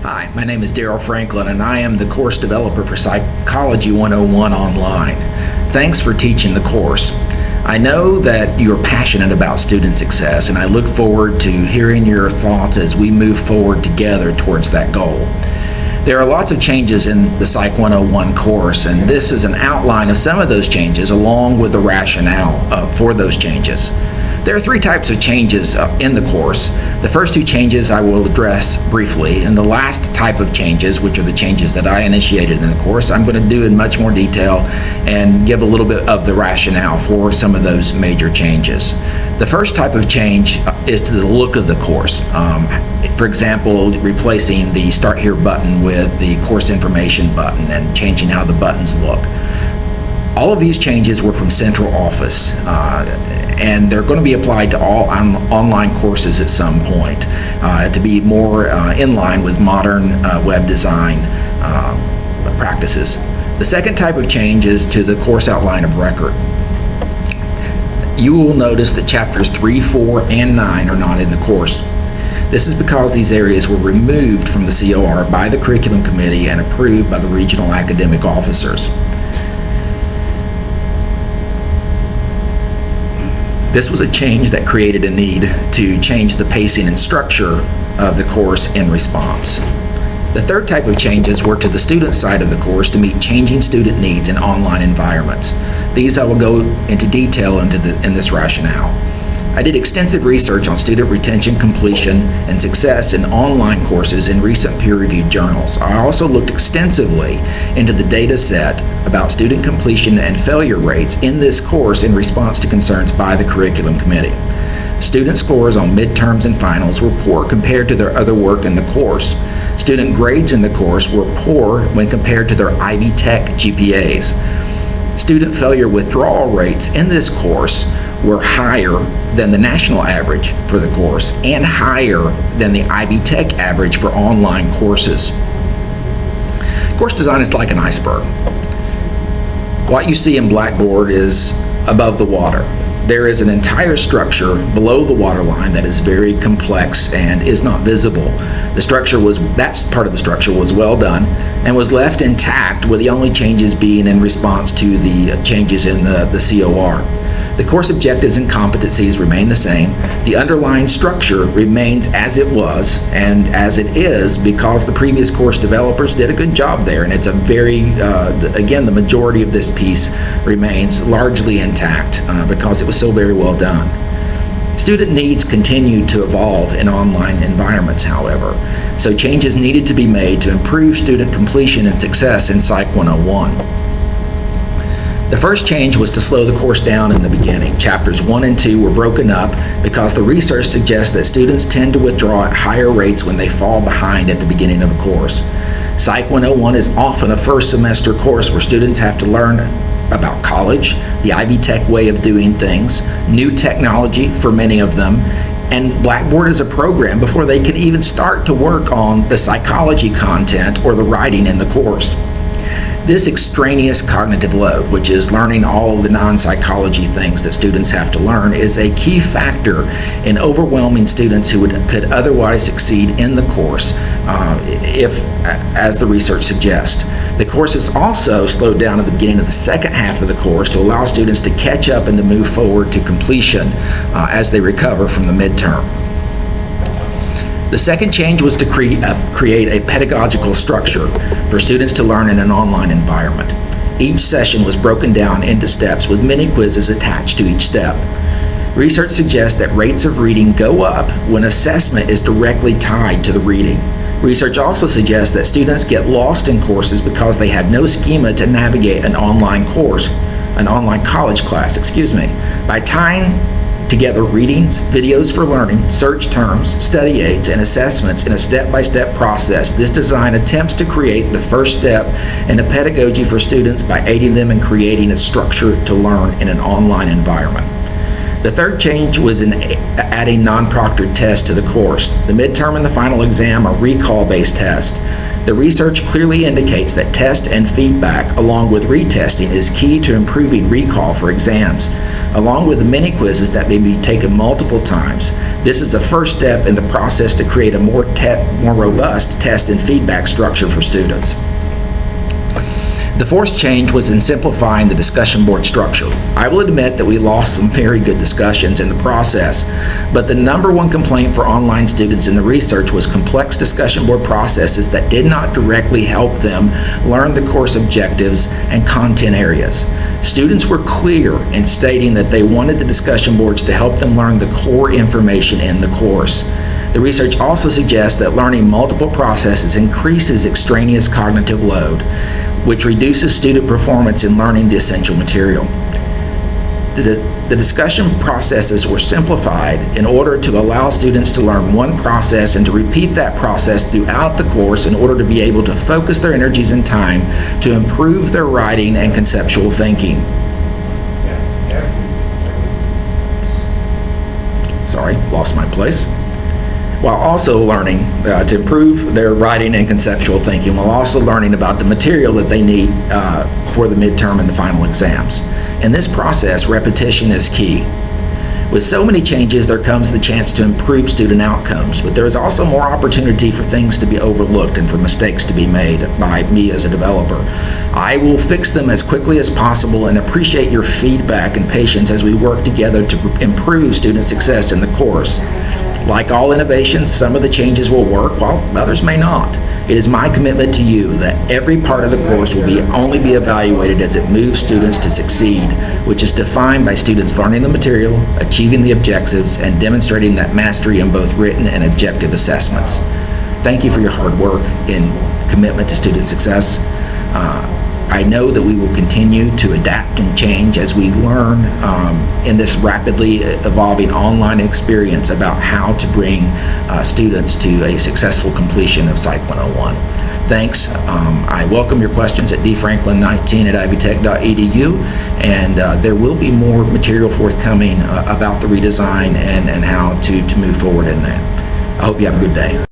Hi, my name is Daryl Franklin, and I am the course developer for Psychology 101 Online. Thanks for teaching the course. I know that you're passionate about student success, and I look forward to hearing your thoughts as we move forward together towards that goal. There are lots of changes in the Psych 101 course, and this is an outline of some of those changes along with the rationale for those changes. There are three types of changes in the course. The first two changes I will address briefly, and the last type of changes, which are the changes that I initiated in the course, I'm going to do in much more detail and give a little bit of the rationale for some of those major changes. The first type of change is to the look of the course. For example, replacing the Start Here button with the Course Information button and changing how the buttons look. All of these changes were from central office, and they're going to be applied to all online courses at some point to be more in line with modern web design practices. The second type of change is to the course outline of record. You will notice that chapters 3, 4, and 9 are not in the course. This is because these areas were removed from the COR by the curriculum committee and approved by the regional academic officers. This was a change that created a need to change the pacing and structure of the course in response. The third type of changes were to the student side of the course to meet changing student needs in online environments. These I will go into detail in this rationale. I did extensive research on student retention, completion, and success in online courses in recent peer-reviewed journals. I also looked extensively into the data set about student completion and failure rates in this course in response to concerns by the curriculum committee. Student scores on midterms and finals were poor compared to their other work in the course. Student grades in the course were poor when compared to their Ivy Tech GPAs. Student failure withdrawal rates in this course were higher than the national average for the course and higher than the Ivy Tech average for online courses. Course design is like an iceberg. What you see in Blackboard is above the water. There is an entire structure below the waterline that is very complex and is not visible. That part of the structure was well done and was left intact, with the only changes being in response to the changes in the COR. The course objectives and competencies remain the same. The underlying structure remains as it was and as it is because the previous course developers did a good job there, and it's a again, the majority of this piece remains largely intact because it was so very well done. Student needs continue to evolve in online environments, however, so changes needed to be made to improve student completion and success in Psych 101. The first change was to slow the course down in the beginning. Chapters 1 and 2 were broken up because the research suggests that students tend to withdraw at higher rates when they fall behind at the beginning of a course. Psych 101 is often a first semester course where students have to learn about college, the Ivy Tech way of doing things, new technology for many of them, and Blackboard is a program before they can even start to work on the psychology content or the writing in the course. This extraneous cognitive load, which is learning all of the non-psychology things that students have to learn, is a key factor in overwhelming students who could otherwise succeed in the course as the research suggests. The course is also slowed down at the beginning of the second half of the course to allow students to catch up and to move forward to completion as they recover from the midterm. The second change was to create a pedagogical structure for students to learn in an online environment. Each session was broken down into steps with mini quizzes attached to each step. Research suggests that rates of reading go up when assessment is directly tied to the reading. Research also suggests that students get lost in courses because they have no schema to navigate an online college class, By tying together readings, videos for learning, search terms, study aids, and assessments in a step-by-step process, this design attempts to create the first step in a pedagogy for students by aiding them in creating a structure to learn in an online environment. The third change was in adding non-proctored tests to the course. The midterm and the final exam are recall-based tests. The research clearly indicates that test and feedback, along with retesting, is key to improving recall for exams. Along with the mini quizzes that may be taken multiple times, this is a first step in the process to create a more robust test and feedback structure for students. The fourth change was in simplifying the discussion board structure. I will admit that we lost some very good discussions in the process, but the number one complaint for online students in the research was complex discussion board processes that did not directly help them learn the course objectives and content areas. Students were clear in stating that they wanted the discussion boards to help them learn the core information in the course. The research also suggests that learning multiple processes increases extraneous cognitive load, which reduces student performance in learning the essential material. The discussion processes were simplified in order to allow students to learn one process and to repeat that process throughout the course in order to be able to focus their energies and time to improve their writing and conceptual thinking. Sorry, lost my place. While also learning to improve their writing and conceptual thinking, while also learning about the material that they need for the midterm and the final exams. In this process, repetition is key. With so many changes, there comes the chance to improve student outcomes, but there is also more opportunity for things to be overlooked and for mistakes to be made by me as a developer. I will fix them as quickly as possible and appreciate your feedback and patience as we work together to improve student success in the course. Like all innovations, some of the changes will work while others may not. It is my commitment to you that every part of the course will only be evaluated as it moves students to succeed, which is defined by students learning the material, achieving the objectives, and demonstrating that mastery in both written and objective assessments. Thank you for your hard work and commitment to student success. I know that we will continue to adapt and change as we learn in this rapidly evolving online experience about how to bring students to a successful completion of Psych 101. Thanks. I welcome your questions at dfranklin19@ivytech.edu, and there will be more material forthcoming about the redesign and how to move forward in that. I hope you have a good day.